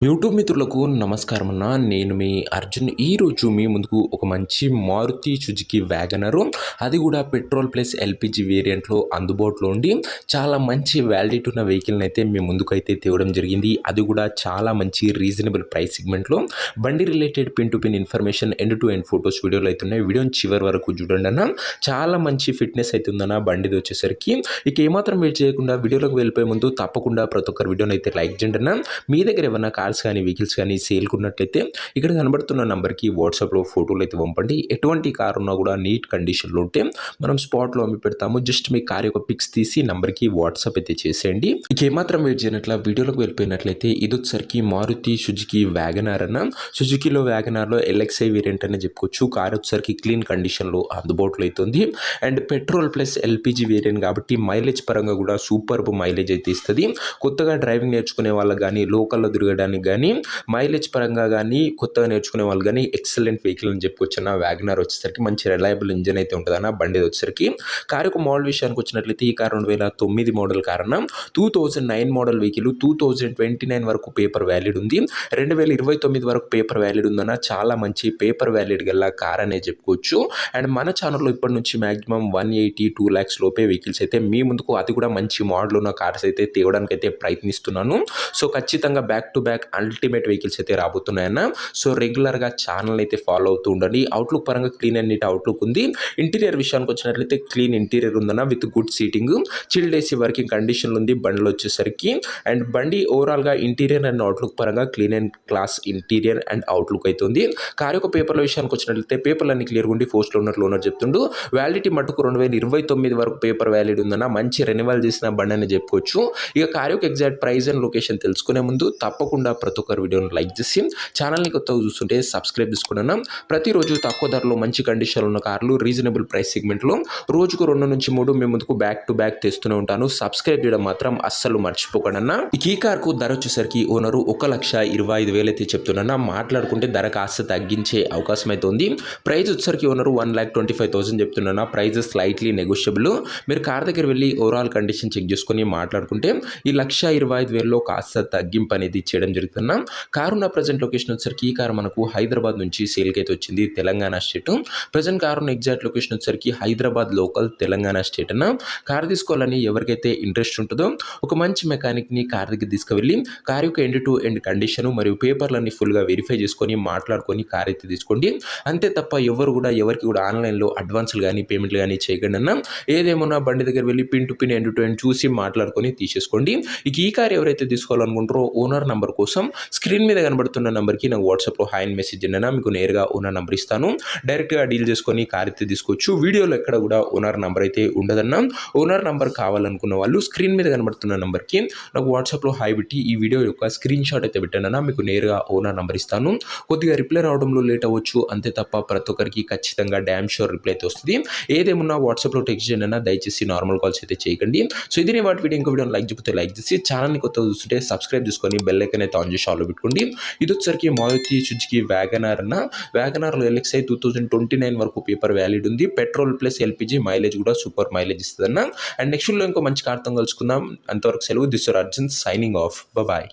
YouTube మిత్రులకు నమస్కారం అన్న. నేను మీ అర్జున్. ఈరోజు మీ ముందుకు ఒక మంచి మారుతి సుజుకి వ్యాగనరు, అది కూడా పెట్రోల్ ప్లస్ ఎల్పిజి వేరియంట్లో అందుబాటులో ఉండి చాలా మంచి వ్యాలిడిటీ ఉన్న వెహికల్ని అయితే మీ ముందుకు అయితే తేవడం జరిగింది. అది కూడా చాలా మంచి రీజనబుల్ ప్రైస్ సెగ్మెంట్లో. బండి related pin to pin information, end to end photos వీడియోలు అయితే ఉన్నాయి. వీడియోని చివరి వరకు చూడండి అన్న. చాలా మంచి ఫిట్నెస్ అయితే ఉందన్న బండిది వచ్చేసరికి. ఇక ఏమాత్రం వెయిట్ చేయకుండా వీడియోలోకి వెళ్ళిపోయే ముందు తప్పకుండా ప్రతి ఒక్కరు వీడియోని అయితే లైక్ చేయండి అన్న. మీ దగ్గర ఏమన్నా కార్స్ కానీ వెహికల్స్ కానీ సేల్కి ఉన్నట్లయితే ఇక్కడ కనబడుతున్న నెంబర్కి వాట్సాప్లో ఫోటోలు అయితే పంపండి. ఎటువంటి కార్ ఉన్నా కూడా నీట్ కండిషన్లో ఉంటే మనం స్పాట్లో అమ్మి పెడతాము. జస్ట్ మీ కార్ యొక్క పిక్స్ తీసి నెంబర్కి వాట్సాప్ అయితే చేసేయండి. ఇక ఏమాత్రం వెయిట్ చేయనట్ల వీడియోలోకి వెళ్ళిపోయినట్లయితే ఇది వచ్చేసరికి మారుతి సుజుకి వ్యాగనార్ అన్న. సుజుకిలో వ్యాగనార్లో ఎల్ఎక్స్ఐ వేరియంట్ అని చెప్పుకోవచ్చు. కార్ వచ్చేసరికి క్లీన్ కండిషన్లో అందుబాటులో అవుతుంది. And petrol plus LPG variant కాబట్టి మైలేజ్ పరంగా కూడా సూపర్బ్ మైలేజ్ అయితే ఇస్తుంది. కొత్తగా డ్రైవింగ్ నేర్చుకునే వాళ్ళకి కానీ, లోకల్లో తిరగడానికి కానీ, మైలేజ్ పరంగా కానీ, కొత్తగా నేర్చుకునే వాళ్ళు కానీ ఎక్సలెంట్ వెహికల్ అని చెప్పుకోవచ్చు అన్న. వ్యాగనార్ వచ్చేసరికి మంచి రిలయబుల్ ఇంజన్ అయితే ఉంటుంది అన్న. బండి వచ్చేసరికి కార్ యొక్క మోడల్ విషయానికి వచ్చినట్లయితే ఈ కార్ 2009 మోడల్ కార్ అన్న. 2009 మోడల్ వెహికల్ 2029 వరకు పేపర్ వ్యాలిడ్ ఉంది. 2029 వరకు పేపర్ వ్యాలిడ్ ఉందన్న. చాలా మంచి పేపర్ వ్యాలిడ్ గల కార్ అనే చెప్పుకోవచ్చు. అండ్ మన ఛానల్లో ఇప్పటి నుంచి మాక్సిమం 180-2 lakhs లోపే వెహికల్స్ అయితే మీ ముందుకు, అది కూడా మంచి మోడల్ ఉన్న కార్స్ అయితే తేవడానికి అయితే ప్రయత్నిస్తున్నాను. సో ఖచ్చితంగా back to back ultimate vehicles అయితే రాబోతున్నాయన్న. సో రెగ్యులర్గా ఛానల్ అయితే ఫాలో అవుతూ ఉండండి. అవుట్లుక్ పరంగా క్లీన్ అండ్ నీట్ అవుట్లుక్ ఉంది. ఇంటీరియర్ విషయానికి వచ్చినట్లయితే క్లీన్ ఇంటీరియర్ ఉందన్న, with good seating, chilled AC working కండిషన్లో ఉంది బండిలో వచ్చేసరికి. అండ్ బండి ఓవరాల్గా ఇంటీరియర్ అండ్ అవుట్లుక్ పరంగా clean and class interior and outlook అయితే ఉంది. కార్ యొక్క పేపర్ల విషయానికి వచ్చినట్లయితే పేపర్లు అన్ని క్లియర్గా ఉండి పోస్ట్లో ఉన్నట్లు ఓనర్ చెప్తుండు. వ్యాలిడిటీ మటుకు 2029 వరకు పేపర్ వ్యాలిడ్ ఉందన్న. మంచి రెన్యువల్ చేసిన బండి అని చెప్పుకోవచ్చు. ఇక కార్ యొక్క ఎగ్జాక్ట్ ప్రైస్ అండ్ లొకేషన్ తెలుసుకునే ముందు తప్పకుండా ప్రతి ఒక్కరు వీడియోని లైక్ చేసి ఛానల్ని కొత్తగా చూస్తుంటే సబ్స్క్రైబ్ చేసుకున్నాను. ప్రతిరోజు తక్కువ ధరలో మంచి కండిషన్లో ఉన్న కార్లు రీజనబుల్ ప్రైస్ సెగ్మెంట్లో రోజుకు 2 నుంచి 3 మీ ముందుకు బ్యాక్ టు బ్యాక్ తెస్తూనే ఉంటాను. సబ్స్క్రైబ్ చేయడం మాత్రం అస్సలు మర్చిపోకండి అన్న. ఈ కార్కు ధర వచ్చేసరికి ఓనరు 1,25,000 అయితే చెప్తున్నా. మాట్లాడుకుంటే ధర కాస్త తగ్గించే అవకాశం అయితే ఉంది. ప్రైస్ వచ్చేసరికి ఓనరు 1,25,000 చెప్తున్నా. Price slightly negotiable. మీరు కార్ దగ్గర వెళ్ళి ఓవరాల్ కండిషన్ చెక్ చేసుకొని మాట్లాడుకుంటే ఈ 1,25,000లో కాస్త తగ్గింపు అనేది చేయడం జరుగుతున్నా. కారు ఉన్న ప్రజెంట్ లొకేషన్ వచ్చేసరికి ఈ కారు మనకు హైదరాబాద్ నుంచి సేల్కి అయితే వచ్చింది, తెలంగాణ స్టేట్. ప్రజెంట్ కారు ఉన్న ఎగ్జాక్ట్ లొకేషన్ వచ్చేసరికి హైదరాబాద్ లోకల్, తెలంగాణ స్టేట్ అన్న. కార్ తీసుకోవాలని ఎవరికైతే ఇంట్రెస్ట్ ఉంటుందో ఒక మంచి మెకానిక్ని కార్ దగ్గర తీసుకువెళ్ళి కార్ యొక్క ఎండ్ టు ఎండ్ కండిషన్ మరియు పేపర్లన్నీ ఫుల్గా వెరిఫై చేసుకొని మాట్లాడుకొని కార్ అయితే తీసుకోండి. అంతే తప్ప ఎవరు కూడా ఎవరికి కూడా ఆన్లైన్లో అడ్వాన్స్లు కానీ పేమెంట్లు కానీ చేయకండి అన్న. ఏదేమన్నా బండి దగ్గర వెళ్ళి pin to pin end to end చూసి మాట్లాడుకొని తీసేసుకోండి. ఇక ఈ కార్ ఎవరైతే తీసుకోవాలనుకుంటారో ఓనర్ నంబర్ కోసం స్క్రీన్ మీద కనబడుతున్న నెంబర్కి నాకు వాట్సాప్లో హాయ్ అని మెసేజ్ అయినా మీకు నేరుగా ఓనర్ నెంబర్ ఇస్తాను. డైరెక్ట్గా డీల్ చేసుకొని కార్ అయితే తీసుకోవచ్చు. వీడియోలో ఎక్కడ కూడా ఓనర్ నెంబర్ అయితే ఉండదన్న. ఓనర్ నెంబర్ కావాలనుకున్న వాళ్ళు స్క్రీన్ మీద కనబడుతున్న నెంబర్కి నాకు వాట్సాప్లో హాయ్ పెట్టి ఈ వీడియో యొక్క స్క్రీన్ షాట్ అయితే పెట్టానన్నా మీకు నేరుగా ఓనర్ నెంబర్ ఇస్తాను. కొద్దిగా రిప్లై రావడంలో లేట్ అవ్వచ్చు, అంతే తప్ప ప్రతి ఒక్కరికి ఖచ్చితంగా డ్యామ్ షూర్ రిప్లై అయితే వస్తుంది. ఏదేమన్నా వాట్సాప్లో టెక్స్ట్ చేయండి అన్న. దయచేసి నార్మల్ కాల్స్ అయితే చేయకండి. సో ఇది వాటి వీడియో. ఇంకో వీడియో లైక్ చెప్తే లైక్ చేసి ఛానల్ని కొత్తగా చూస్తుంటే సబ్స్క్రైబ్ చేసుకొని బెల్ ఐకాన్ అయితే ఆన్ చేసి ఆన్లో పెట్టుకోండి. ఇది వచ్చేసరికి మారుతి సుజుకి వ్యాగనార్ అన్న. వ్యాగనార్లో ఎల్ఎక్స్ఐ 2029 వరకు పేపర్ వ్యాలిడ్ ఉంది. పెట్రోల్ ప్లస్ ఎల్పిజి మైలేజ్ కూడా సూపర్ మైలేజ్ ఇస్తుంది అన్న. అండ్ నెక్స్ట్ ఇంకో మంచి కార్తో కలుసుకుందాం. అంతవరకు సెలవు. This Arjun signing off. Bye.